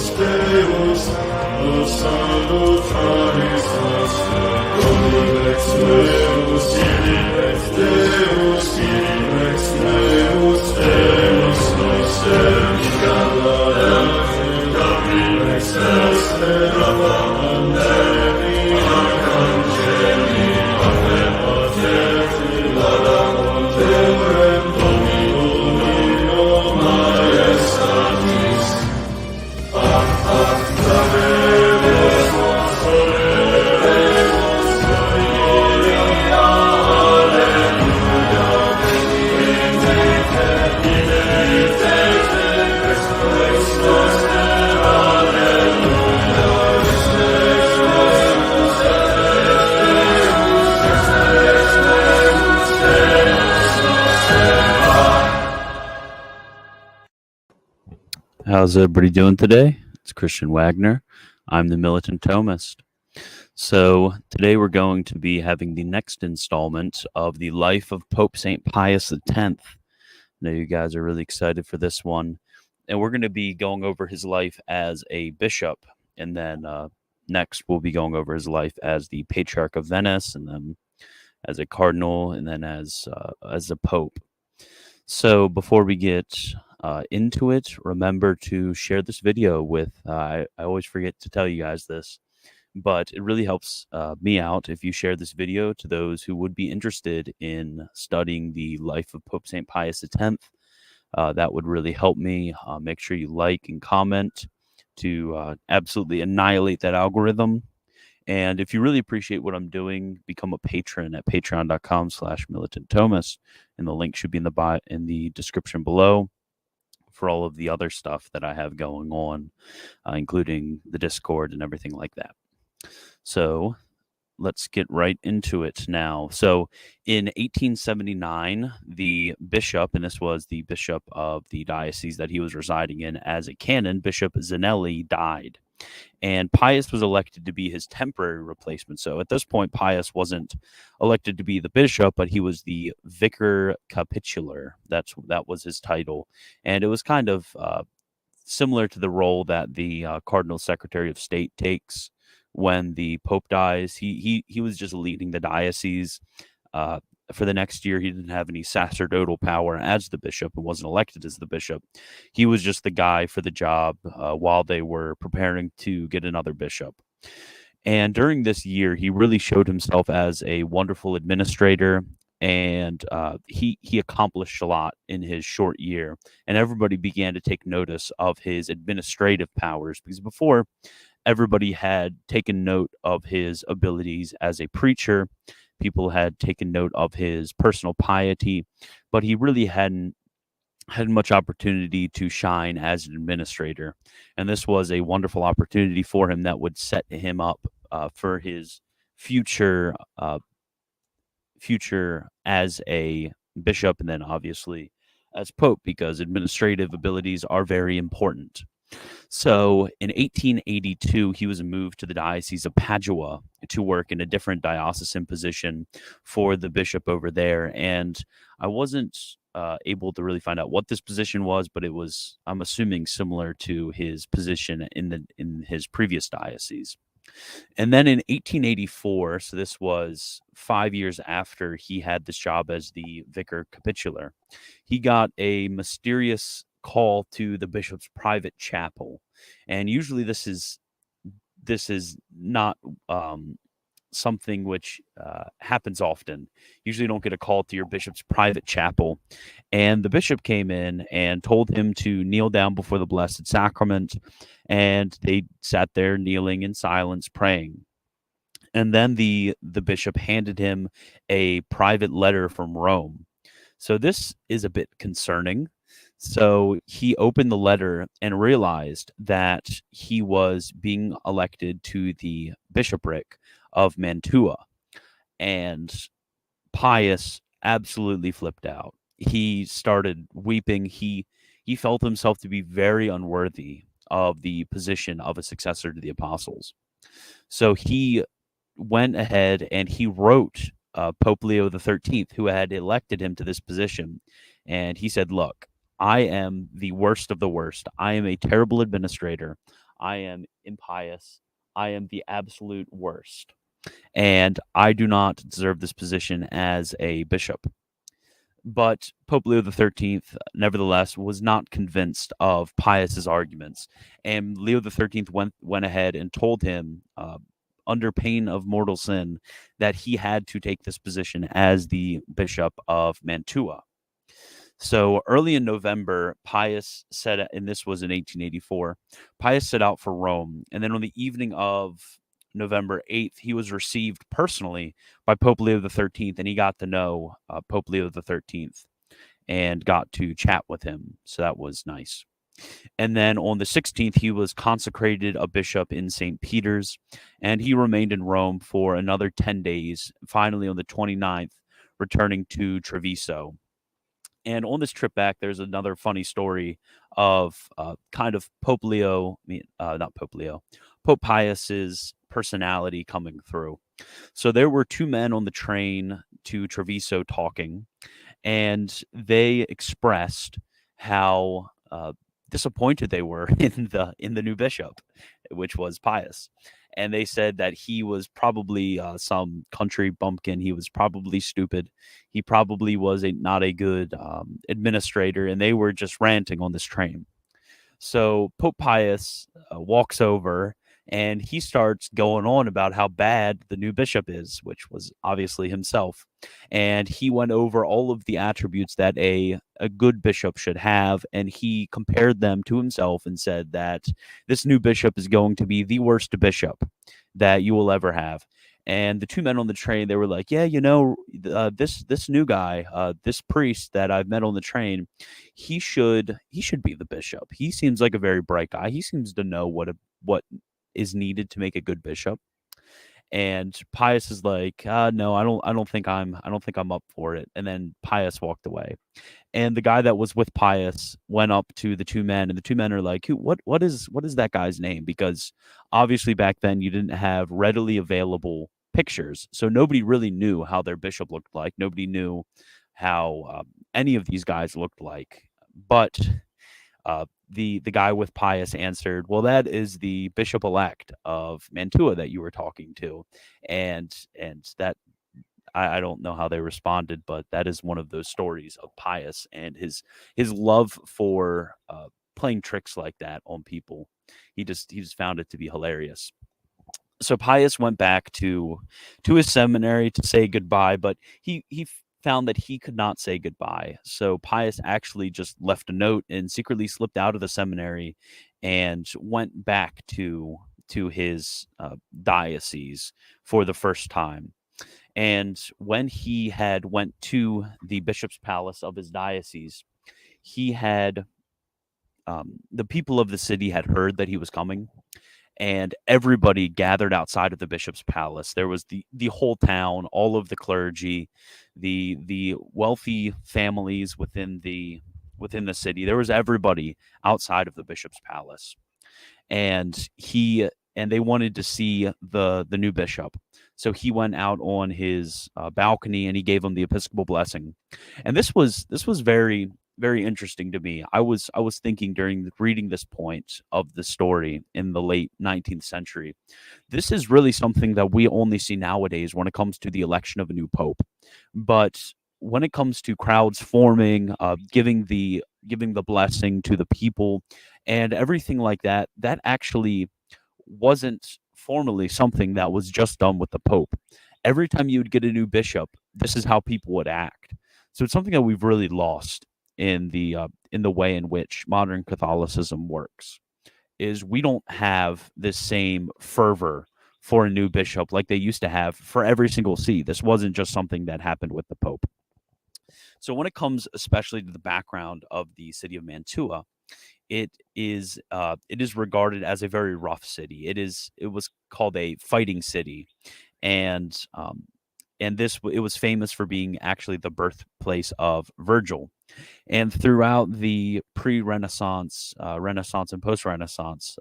Deus, salutaris nostre, Dominus Deus, Deus, Deus, Deus, Deus, Deus noster, Dominus Nostre, Angeli, Ave Paterti, Laudem Domino Maestatis, How's everybody doing today? It's Christian Wagner. I'm the Militant Thomist. So today we're going to be having the next installment of the life of Pope St. Pius X. I know you guys are really excited for this one. And we're going to be going over his life as a bishop. And then next we'll be going over his life as the Patriarch of Venice, and then as a cardinal, and then as a pope. So before we get into it, remember to share this video with, I always forget to tell you guys this, but it really helps me out if you share this video to those who would be interested in studying the life of Pope St. Pius X. That would really help me. Make sure you like and comment to absolutely annihilate that algorithm. And if you really appreciate what I'm doing, become a patron at patreon.com/militantthomist, and the link should be in the description below for all of the other stuff that I have going on, including the Discord and everything like that. So let's get right into it now. So in 1879, the bishop, and this was the bishop of the diocese that he was residing in as a canon, Bishop Zanelli, died. And Pius was elected to be his temporary replacement. So at this point, Pius wasn't elected to be the bishop, but he was the vicar capitular. That was his title. And it was kind of similar to the role that the Cardinal Secretary of State takes when the Pope dies. He was just leading the diocese. For the next year, he didn't have any sacerdotal power as the bishop and wasn't elected as the bishop. He was just the guy for the job while they were preparing to get another bishop. And during this year, he really showed himself as a wonderful administrator, and he accomplished a lot in his short year. And everybody began to take notice of his administrative powers, because before, everybody had taken note of his abilities as a preacher. People had taken note of his personal piety, but he really hadn't had much opportunity to shine as an administrator. And this was a wonderful opportunity for him that would set him up for his future as a bishop, and then obviously as pope, because administrative abilities are very important. So in 1882, he was moved to the Diocese of Padua to work in a different diocesan position for the bishop over there. And I wasn't able to really find out what this position was, but it was, I'm assuming, similar to his position in his previous diocese. And then in 1884, so this was 5 years after he had this job as the vicar capitular, he got a mysterious call to the bishop's private chapel. And usually this is not something which happens often. Usually you don't get a call to your bishop's private chapel. And the bishop came in and told him to kneel down before the Blessed Sacrament, and they sat there kneeling in silence, praying. And then the bishop handed him a private letter from Rome. So this is a bit concerning. So he opened the letter and realized that he was being elected to the bishopric of Mantua. And Pius absolutely flipped out. He started weeping. He felt himself to be very unworthy of the position of a successor to the apostles. So he went ahead and he wrote Pope Leo XIII, who had elected him to this position. And he said, look, I am the worst of the worst. I am a terrible administrator. I am impious. I am the absolute worst. And I do not deserve this position as a bishop. But Pope Leo XIII, nevertheless, was not convinced of Pius's arguments, and Leo XIII went ahead and told him, under pain of mortal sin, that he had to take this position as the Bishop of Mantua. So early in November, Pius set, and this was in 1884, Pius set out for Rome, and then on the evening of November 8th, he was received personally by Pope Leo XIII, and he got to know Pope Leo XIII and got to chat with him. So that was nice. And then on the 16th, he was consecrated a bishop in St. Peter's, and he remained in Rome for another 10 days, finally on the 29th, returning to Treviso. And on this trip back, there's another funny story of kind of Pope Leo, not Pope Leo, Pope Pius's personality coming through. So there were two men on the train to Treviso talking, and they expressed how disappointed they were in the new bishop, which was Pius. And they said that he was probably some country bumpkin. He was probably stupid. He probably was not a good administrator, and they were just ranting on this train. So Pope Pius walks over and he starts going on about how bad the new bishop is, which was obviously himself. And he went over all of the attributes that a good bishop should have, and he compared them to himself and said that this new bishop is going to be the worst bishop that you will ever have. And the two men on the train, they were like, yeah, this new guy, this priest that I've met on the train, he should be the bishop. He seems like a very bright guy. He seems to know what is needed to make a good bishop. And Pius is like, no, I don't think I'm up for it. And then Pius walked away. And the guy that was with Pius went up to the two men, and the two men are like, what is that guy's name? Because obviously back then you didn't have readily available pictures, so nobody really knew how their bishop looked like. Nobody knew how any of these guys looked like. But the guy with Pius answered, well, that is the bishop-elect of Mantua that you were talking to. And that, I don't know how they responded, but that is one of those stories of Pius and his love for playing tricks like that on people. He just found it to be hilarious. So Pius went back to his seminary to say goodbye, but he found that he could not say goodbye. So Pius actually just left a note and secretly slipped out of the seminary and went back to his diocese for the first time. And when he had went to the bishop's palace of his diocese, he had the people of the city had heard that he was coming, and everybody gathered outside of the bishop's palace. There was the whole town, all of the clergy, the wealthy families within the city. There was everybody outside of the bishop's palace, and they wanted to see the new bishop. So he went out on his balcony and he gave him the episcopal blessing. And this was very, very interesting to me. I was thinking during reading this point of the story in the late 19th century, this is really something that we only see nowadays when it comes to the election of a new pope. But when it comes to crowds forming, giving the blessing to the people and everything like that, that actually wasn't formally something that was just done with the pope. Every time you would get a new bishop, this is how people would act. So it's something that we've really lost in the way in which modern Catholicism works. Is we don't have this same fervor for a new bishop like they used to have for every single see. This wasn't just something that happened with the pope. So when it comes especially to the background of the city of Mantua, it is regarded as a very rough city. It was called a fighting city, and it was famous for being actually the birthplace of Virgil. And throughout the pre-Renaissance, Renaissance, and post-Renaissance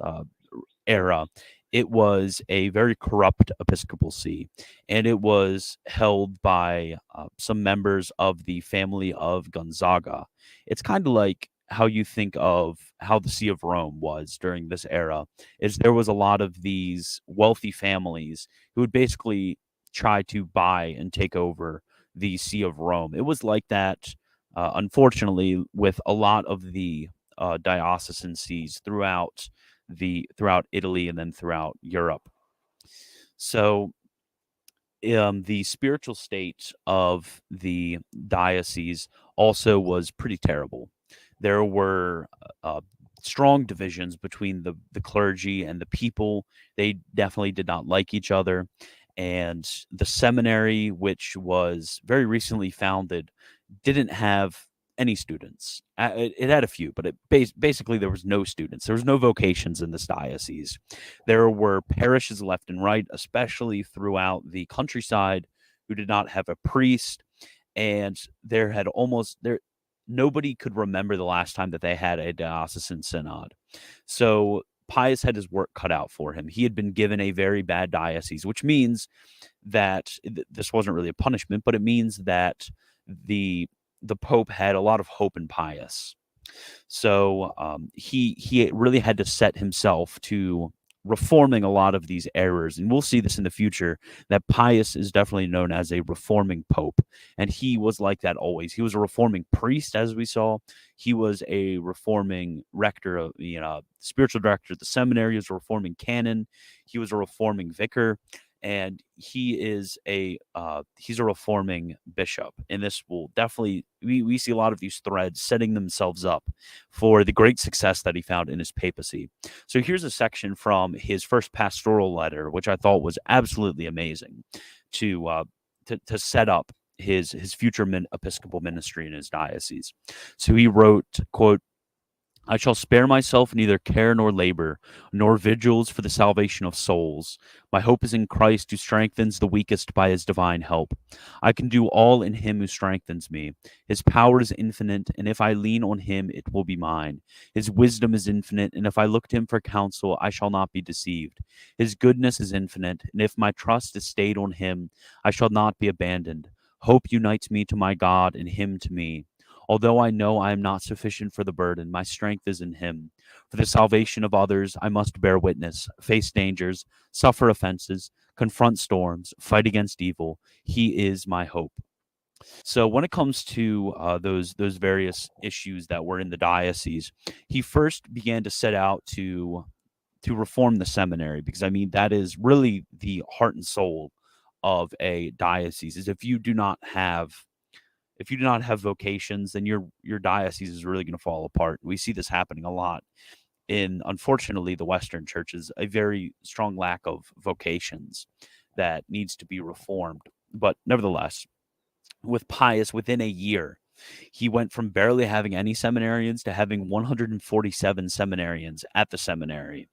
era, it was a very corrupt episcopal see, and it was held by some members of the family of Gonzaga. It's kind of like how you think of how the See of Rome was during this era is there was a lot of these wealthy families who would basically try to buy and take over the See of Rome. It was like that, unfortunately, with a lot of the diocesan sees throughout Italy and then throughout Europe. So the spiritual state of the diocese also was pretty terrible. There were strong divisions between the clergy and the people. They definitely did not like each other. And the seminary, which was very recently founded, didn't have any students. It had a few, but basically there was no students. There was no vocations in this diocese. There were parishes left and right, especially throughout the countryside, who did not have a priest, and there had almost there nobody could remember the last time that they had a diocesan synod. So Pius had his work cut out for him. He had been given a very bad diocese, which means that this wasn't really a punishment, but it means that the Pope had a lot of hope in Pius. So he really had to set himself to reforming a lot of these errors, and we'll see this in the future. That Pius is definitely known as a reforming pope, and he was like that always. He was a reforming priest, as we saw. He was a reforming rector of spiritual director of the seminary. He was a reforming canon. He was a reforming vicar, and he's a reforming bishop. And this will definitely we see a lot of these threads setting themselves up for the great success that he found in his papacy. So here's a section from his first pastoral letter, which I thought was absolutely amazing to set up his future episcopal ministry in his diocese. So he wrote, quote, I shall spare myself neither care nor labor, nor vigils for the salvation of souls. My hope is in Christ, who strengthens the weakest by his divine help. I can do all in him who strengthens me. His power is infinite, and if I lean on him, it will be mine. His wisdom is infinite, and if I look to him for counsel, I shall not be deceived. His goodness is infinite, and if my trust is stayed on him, I shall not be abandoned. Hope unites me to my God, and him to me. Although I know I am not sufficient for the burden, my strength is in him. For the salvation of others, I must bear witness, face dangers, suffer offenses, confront storms, fight against evil. He is my hope. So when it comes to those various issues that were in the diocese, he first began to set out to reform the seminary, because I mean that is really the heart and soul of a diocese. Is if you do not have vocations, then your diocese is really going to fall apart. We see this happening a lot in, unfortunately, the Western churches, a very strong lack of vocations that needs to be reformed. But nevertheless, with Pius, within a year, he went from barely having any seminarians to having 147 seminarians at the seminary.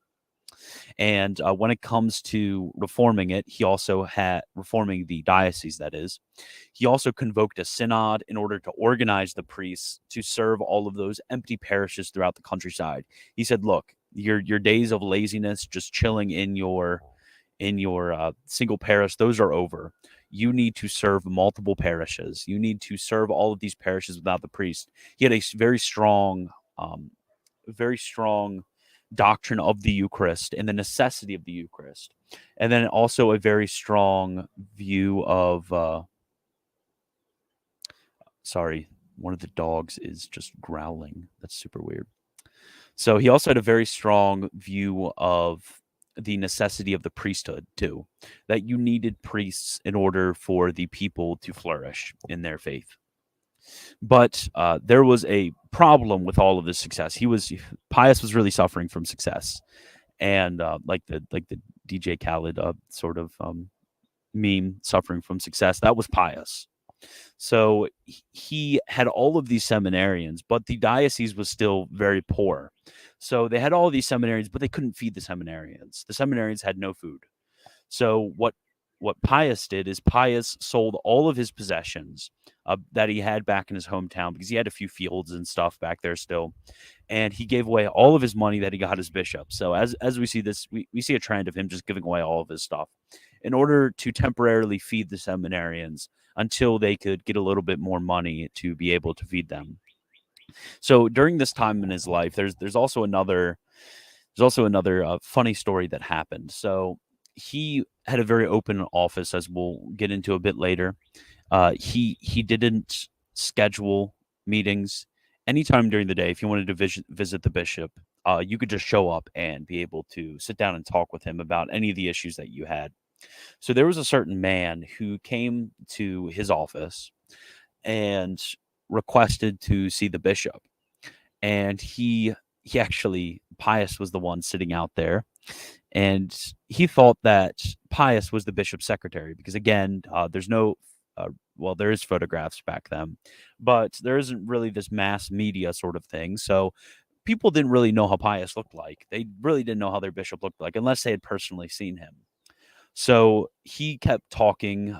And when it comes to reforming it, he also had reforming the diocese, that is. He also convoked a synod in order to organize the priests to serve all of those empty parishes throughout the countryside. He said, look, your days of laziness, just chilling in your single parish, those are over. You need to serve multiple parishes. You need to serve all of these parishes without the priest. He had a very strong doctrine of the Eucharist and the necessity of the Eucharist. And then also a very strong view of sorry, one of the dogs is just growling. That's super weird. So he also had a very strong view of the necessity of the priesthood too, that you needed priests in order for the people to flourish in their faith. But there was a problem with all of this success. Pius was really suffering from success, and like the DJ Khaled sort of meme, suffering from success. That was Pius. So he had all of these seminarians, but the diocese was still very poor. So they had all these seminarians, but they couldn't feed the seminarians. The seminarians had no food. So what Pius did is Pius sold all of his possessions that he had back in his hometown, because he had a few fields and stuff back there still, and he gave away all of his money that he got as bishop. So as we see this, we see a trend of him just giving away all of his stuff in order to temporarily feed the seminarians until they could get a little bit more money to be able to feed them. So during this time in his life, there's also another funny story that happened. So he had a very open office, as we'll get into a bit later. He didn't schedule meetings anytime during the day. If you wanted to visit the bishop, you could just show up and be able to sit down and talk with him about any of the issues that you had. So there was a certain man who came to his office and requested to see the bishop, and he actually Pius was the one sitting out there, and he thought that Pius was the bishop's secretary because again, there's no well, there is photographs back then, but there isn't really this mass media sort of thing. So people didn't really know how Pius looked like. They really didn't know how their bishop looked like unless they had personally seen him. So he kept talking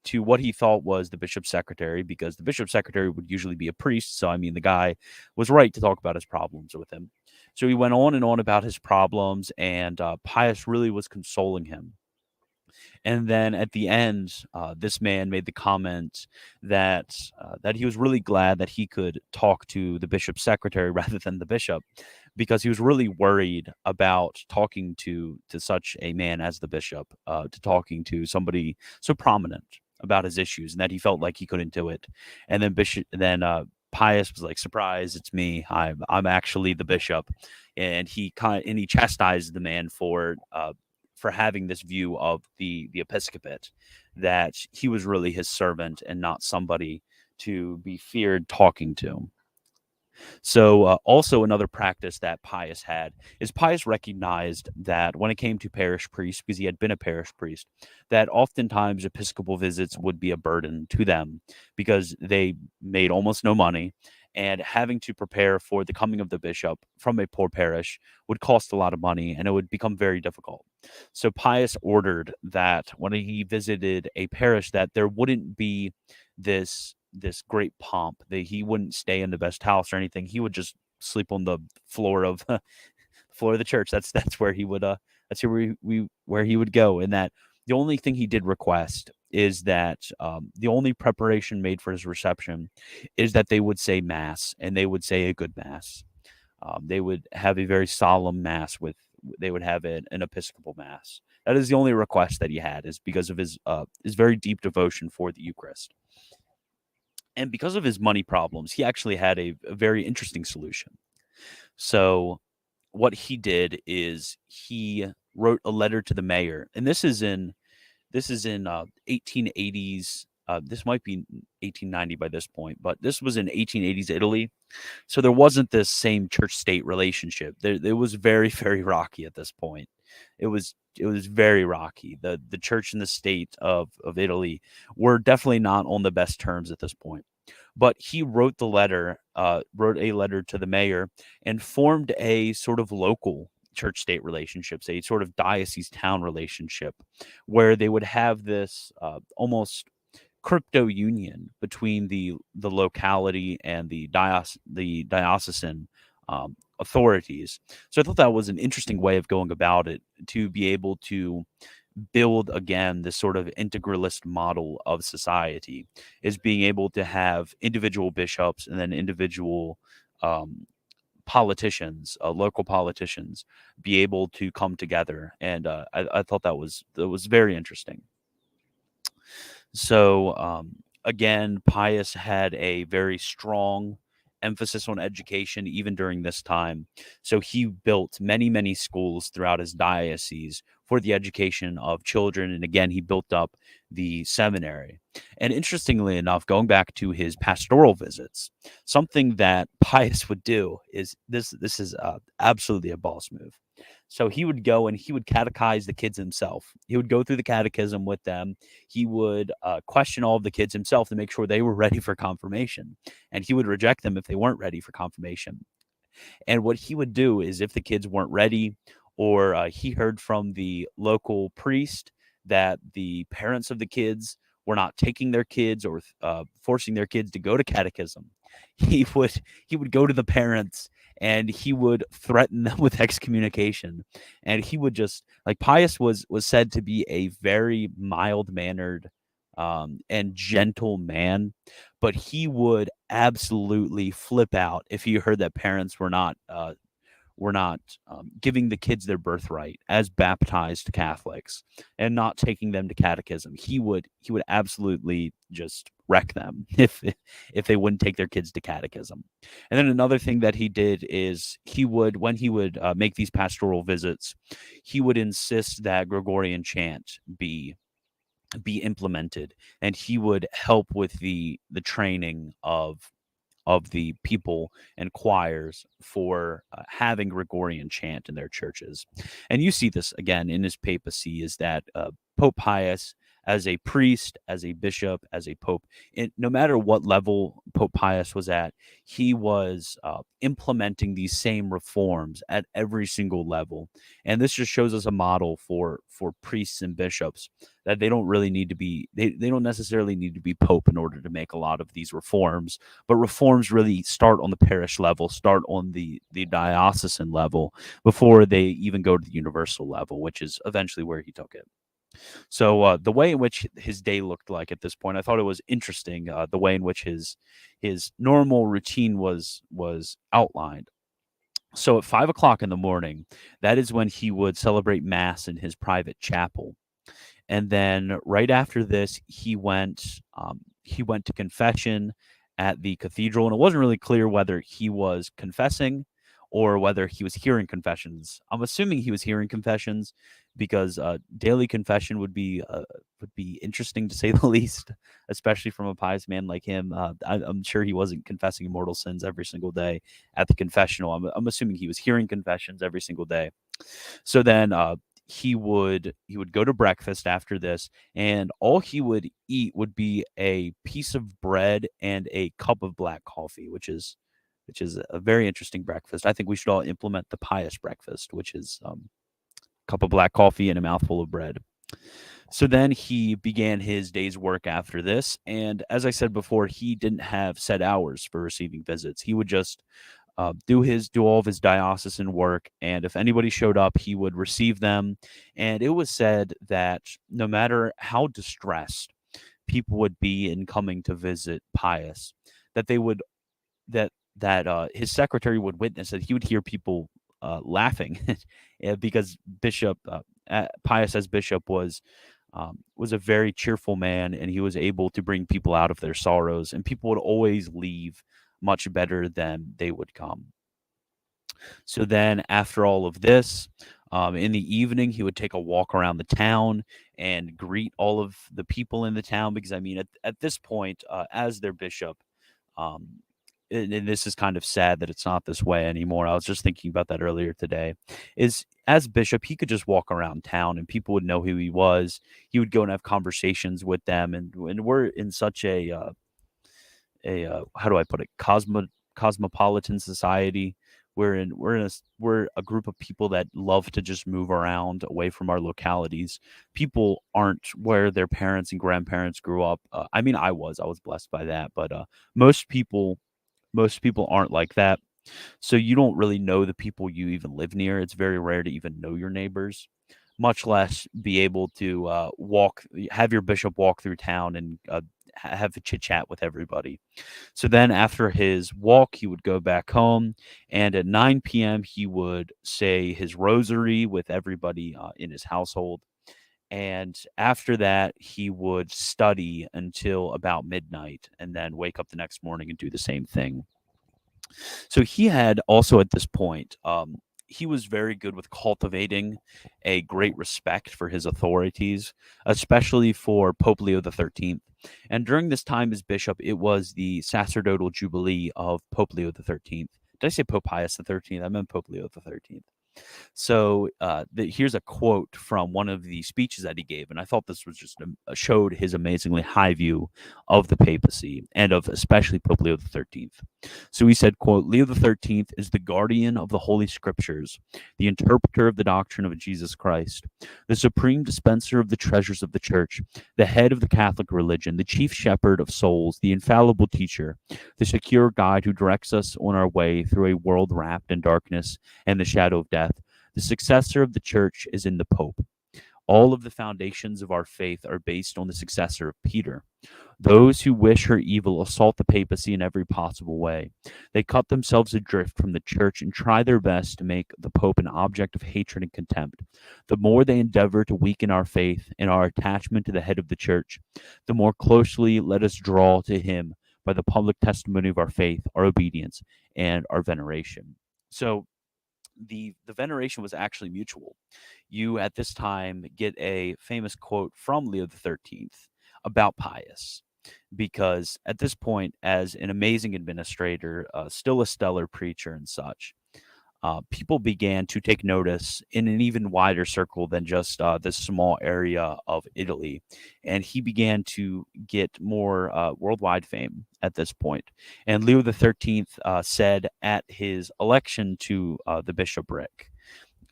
to what he thought was the bishop's secretary, because the bishop's secretary would usually be a priest. So, I mean, the guy was right to talk about his problems with him. So he went on and on about his problems, and Pius really was consoling him. And then at the end, this man made the comment that he was really glad that he could talk to the bishop's secretary rather than the bishop, because he was really worried about talking to such a man as the bishop, to talking to somebody so prominent about his issues, and that he felt like he couldn't do it. And then Pius was like, "Surprise! It's me. I'm actually the bishop," and he chastised the man for having this view of the episcopate, that he was really his servant and not somebody to be feared talking to. So also another practice that Pius had is Pius recognized that when it came to parish priests, because he had been a parish priest, that oftentimes episcopal visits would be a burden to them because they made almost no money, and having to prepare for the coming of the bishop from a poor parish would cost a lot of money, and it would become very difficult. So Pius ordered that when he visited a parish, that there wouldn't be this great pomp, that he wouldn't stay in the best house or anything. He would just sleep on the floor of floor of the church. That's where he would where he would go. And that the only thing he did request is that the only preparation made for his reception is that they would say mass, and they would say a good mass. They would have a very solemn mass they would have an episcopal mass. That is the only request that he had, is because of his very deep devotion for the Eucharist. And because of his money problems, he actually had a very interesting solution. So what he did is he wrote a letter to the mayor, and this is in 1880s. This might be 1890 by this point, but this was in 1880s Italy. So there wasn't this same church-state relationship. It was very, very rocky at this point. It was very rocky. The church and the state of Italy were definitely not on the best terms at this point. But he wrote a letter to the mayor, and formed a sort of local church-state relationships, a sort of diocese-town relationship, where they would have this almost crypto union between the locality and the diocesan authorities. So I thought that was an interesting way of going about it, to be able to build again this sort of integralist model of society, is being able to have individual bishops and then individual politicians, local politicians, be able to come together. And I thought that was very interesting. So again, Pius had a very strong emphasis on education even during this time. So he built many, many schools throughout his diocese for the education of children. And again, he built up the seminary. And interestingly enough, going back to his pastoral visits, something that Pius would do is this is absolutely a boss move. So he would go and he would catechize the kids himself. He would go through the catechism with them. He would question all of the kids himself to make sure they were ready for confirmation. And he would reject them if they weren't ready for confirmation. And what he would do is, if the kids weren't ready, or he heard from the local priest that the parents of the kids were not taking their kids, or forcing their kids to go to catechism, he would go to the parents, and he would threaten them with excommunication. And he would just, like, Pius was said to be a very mild-mannered and gentle man, but he would absolutely flip out if he heard that parents were not giving the kids their birthright as baptized Catholics and not taking them to catechism. He would absolutely just wreck them if they wouldn't take their kids to catechism. And then another thing that he did is when he would make these pastoral visits, he would insist that Gregorian chant be implemented, and he would help with the training of the people and choirs for having Gregorian chant in their churches. And you see this again in his papacy, is that Pope Pius, as a priest, as a bishop, as a pope, no matter what level Pope Pius was at, he was implementing these same reforms at every single level. And this just shows us a model for priests and bishops, that they don't really need to be, they don't necessarily need to be pope in order to make a lot of these reforms, but reforms really start on the parish level, start on the diocesan level before they even go to the universal level, which is eventually where he took it. So the way in which his day looked like at this point, I thought it was interesting. The way in which his normal routine was outlined. So at 5 o'clock in the morning, that is when he would celebrate mass in his private chapel, and then right after this, he went to confession at the cathedral, and it wasn't really clear whether he was confessing or whether he was hearing confessions. I'm assuming he was hearing confessions, because daily confession would be interesting to say the least, especially from a pious man like him. I'm sure he wasn't confessing mortal sins every single day at the confessional. I'm assuming he was hearing confessions every single day. So then he would go to breakfast after this, and all he would eat would be a piece of bread and a cup of black coffee, which is a very interesting breakfast. I think we should all implement the pious breakfast, which is cup of black coffee and a mouthful of bread. So then he began his day's work after this, and as I said before, he didn't have set hours for receiving visits. He would just do all of his diocesan work, and if anybody showed up, he would receive them. And it was said that no matter how distressed people would be in coming to visit Pius, that they would that his secretary would witness that he would hear people laughing because Bishop Pius as bishop was a very cheerful man, and he was able to bring people out of their sorrows, and people would always leave much better than they would come. So then, after all of this, in the evening, he would take a walk around the town and greet all of the people in the town. Because, I mean, at this point, as their bishop, um, and this is kind of sad that it's not this way anymore. I was just thinking about that earlier today. Is as bishop, he could just walk around town and people would know who he was. He would go and have conversations with them, and we're in such a how do I put it, cosmopolitan society. We're a group of people that love to just move around away from our localities. People aren't where their parents and grandparents grew up. I mean, I was blessed by that, but most people most people aren't like that. So you don't really know the people you even live near. It's very rare to even know your neighbors, much less be able to have your bishop walk through town and have a chit chat with everybody. So then after his walk, he would go back home, and at 9 p.m., he would say his rosary with everybody in his household. And after that, he would study until about midnight and then wake up the next morning and do the same thing. So he had also at this point, he was very good with cultivating a great respect for his authorities, especially for Pope Leo XIII. And during this time as bishop, it was the sacerdotal jubilee of Pope Leo XIII. Did I say Pope Pius XIII? I meant Pope Leo XIII. So here's a quote from one of the speeches that he gave, and I thought this was just showed his amazingly high view of the papacy and of especially Pope Leo XIII. So he said, quote, "Leo XIII is the guardian of the Holy Scriptures, the interpreter of the doctrine of Jesus Christ, the supreme dispenser of the treasures of the Church, the head of the Catholic religion, the chief shepherd of souls, the infallible teacher, the secure guide who directs us on our way through a world wrapped in darkness and the shadow of death. The successor of the Church is in the Pope. All of the foundations of our faith are based on the successor of Peter. Those who wish her evil assault the papacy in every possible way. They cut themselves adrift from the church and try their best to make the Pope an object of hatred and contempt. The more they endeavor to weaken our faith and our attachment to the head of the church, the more closely let us draw to him by the public testimony of our faith, our obedience, and our veneration. So the veneration was actually mutual. You at this time get a famous quote from Leo the 13th about Pius, because at this point, as an amazing administrator, still a stellar preacher and such, people began to take notice in an even wider circle than just this small area of Italy. And he began to get more worldwide fame at this point. And Leo the 13th said at his election to the bishopric,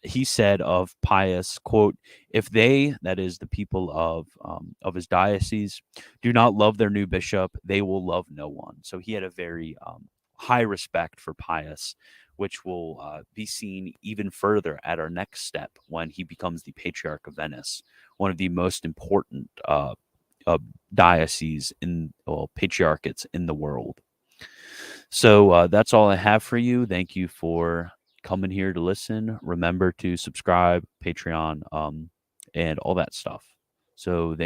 he said of Pius, quote, "If they, that is the people of his diocese, do not love their new bishop, they will love no one." So he had a very high respect for Pius, which will be seen even further at our next step when he becomes the Patriarch of Venice, one of the most important dioceses patriarchates in the world. So that's all I have for you. Thank you for coming here to listen. Remember to subscribe, Patreon, and all that stuff. So thank